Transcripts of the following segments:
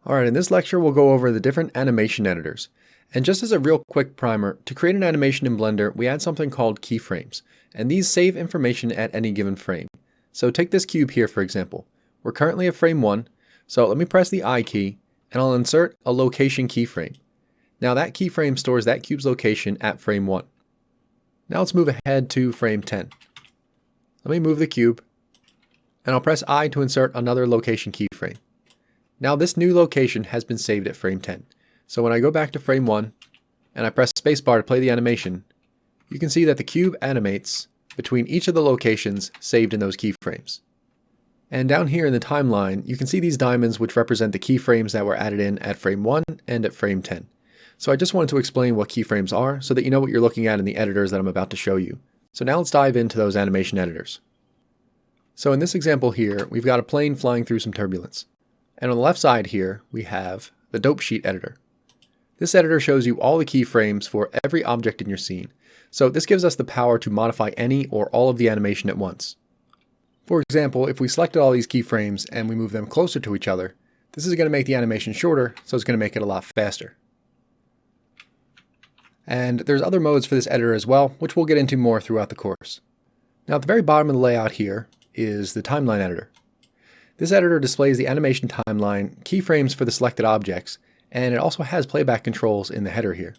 Alright, in this lecture we'll go over the different animation editors. And just as a real quick primer, to create an animation in Blender, we add something called keyframes. And these save information at any given frame. So take this cube here for example. We're currently at frame 1, so let me press the I key, and I'll insert a location keyframe. Now that keyframe stores that cube's location at frame 1. Now let's move ahead to frame 10. Let me move the cube, and I'll press I to insert another location keyframe. Now this new location has been saved at frame 10. So when I go back to frame 1 and I press spacebar to play the animation, you can see that the cube animates between each of the locations saved in those keyframes. And down here in the timeline, you can see these diamonds which represent the keyframes that were added in at frame 1 and at frame 10. So I just wanted to explain what keyframes are so that you know what you're looking at in the editors that I'm about to show you. So now let's dive into those animation editors. So in this example here, we've got a plane flying through some turbulence. And on the left side here, we have the dope sheet editor. This editor shows you all the keyframes for every object in your scene. So this gives us the power to modify any or all of the animation at once. For example, if we selected all these keyframes and we move them closer to each other, this is going to make the animation shorter, so it's going to make it a lot faster. And there's other modes for this editor as well, which we'll get into more throughout the course. Now at the very bottom of the layout here is the timeline editor. This editor displays the animation timeline, keyframes for the selected objects, and it also has playback controls in the header here.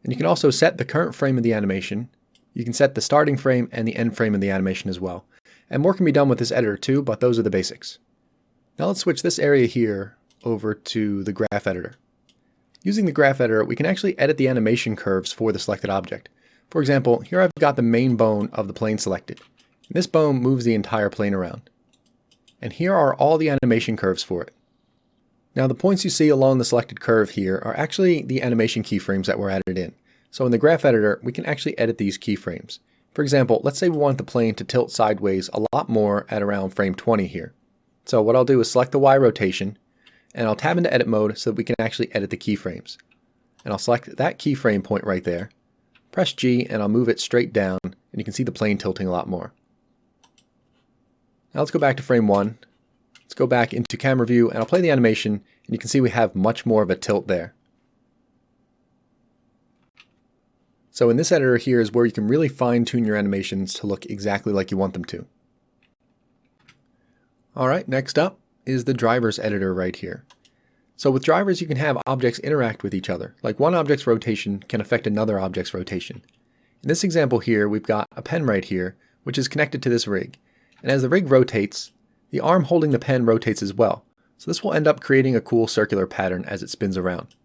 And you can also set the current frame of the animation. You can set the starting frame and the end frame of the animation as well. And more can be done with this editor too, but those are the basics. Now let's switch this area here over to the graph editor. Using the graph editor, we can actually edit the animation curves for the selected object. For example, here I've got the main bone of the plane selected. And this bone moves the entire plane around. And here are all the animation curves for it. Now the points you see along the selected curve here are actually the animation keyframes that were added in. So in the graph editor, we can actually edit these keyframes. For example, let's say we want the plane to tilt sideways a lot more at around frame 20 here. So what I'll do is select the Y rotation, and I'll tab into edit mode so that we can actually edit the keyframes. And I'll select that keyframe point right there, press G, and I'll move it straight down, and you can see the plane tilting a lot more. Now let's go back to frame 1. Let's go back into camera view and I'll play the animation, and you can see we have much more of a tilt there. So in this editor here is where you can really fine-tune your animations to look exactly like you want them to. Alright, next up is the drivers editor right here. So with drivers you can have objects interact with each other, like one object's rotation can affect another object's rotation. In this example here we've got a pen right here which is connected to this rig. And as the rig rotates, the arm holding the pen rotates as well. So this will end up creating a cool circular pattern as it spins around.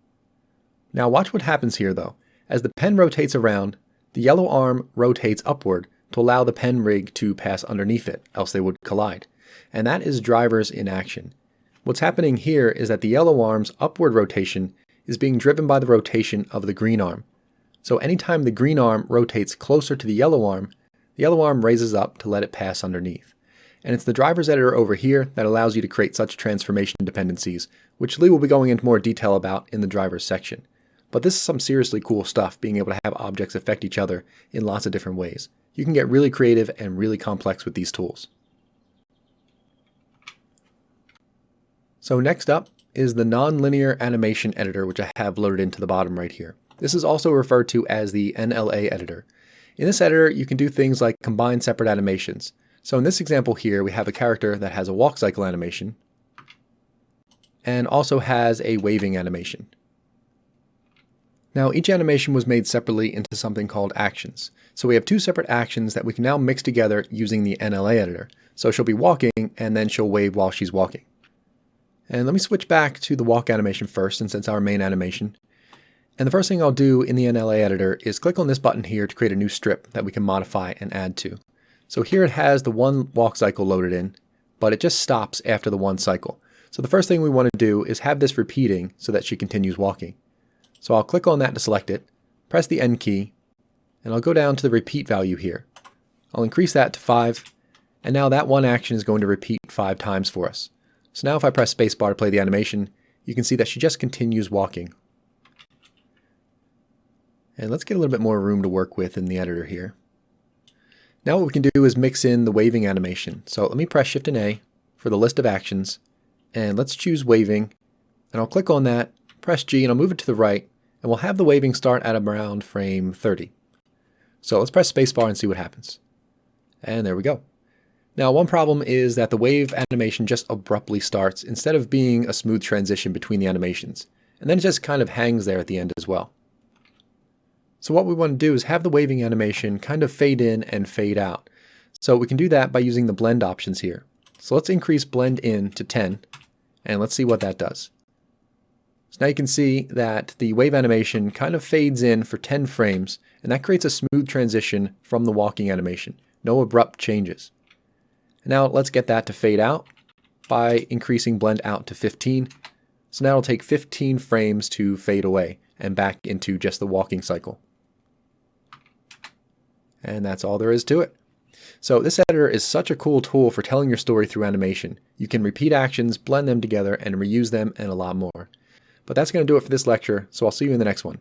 Now watch what happens here though. As the pen rotates around, the yellow arm rotates upward to allow the pen rig to pass underneath it, else they would collide. And that is drivers in action. What's happening here is that the yellow arm's upward rotation is being driven by the rotation of the green arm. So anytime the green arm rotates closer to the yellow arm raises up to let it pass underneath. And it's the drivers editor over here that allows you to create such transformation dependencies, which Lee will be going into more detail about in the drivers section. But this is some seriously cool stuff, being able to have objects affect each other in lots of different ways. You can get really creative and really complex with these tools. So next up is the nonlinear animation editor, which I have loaded into the bottom right here. This is also referred to as the NLA editor. In this editor, you can do things like combine separate animations. So in this example here, we have a character that has a walk cycle animation and also has a waving animation. Now each animation was made separately into something called actions. So we have two separate actions that we can now mix together using the NLA editor. So she'll be walking and then she'll wave while she's walking. And let me switch back to the walk animation first, since it's our main animation. And the first thing I'll do in the NLA editor is click on this button here to create a new strip that we can modify and add to. So here it has the one walk cycle loaded in, but it just stops after the one cycle. So the first thing we want to do is have this repeating so that she continues walking. So I'll click on that to select it, press the N key, and I'll go down to the repeat value here. I'll increase that to 5, and now that one action is going to repeat 5 times for us. So now if I press spacebar to play the animation, you can see that she just continues walking. And let's get a little bit more room to work with in the editor here. Now what we can do is mix in the waving animation. So let me press Shift and A for the list of actions, And let's choose waving. And I'll click on that, press G, and I'll move it to the right. And we'll have the waving start at around frame 30. So let's press spacebar and see what happens. And there we go. Now, one problem is that the wave animation just abruptly starts instead of being a smooth transition between the animations. And then it just kind of hangs there at the end as well. So what we want to do is have the waving animation kind of fade in and fade out. So we can do that by using the blend options here. So let's increase blend in to 10, and let's see what that does. So now you can see that the wave animation kind of fades in for 10 frames, and that creates a smooth transition from the walking animation. No abrupt changes. Now let's get that to fade out by increasing blend out to 15. So now it'll take 15 frames to fade away and back into just the walking cycle. And that's all there is to it. So this editor is such a cool tool for telling your story through animation. You can repeat actions, blend them together, and reuse them, and a lot more. But that's going to do it for this lecture, so I'll see you in the next one.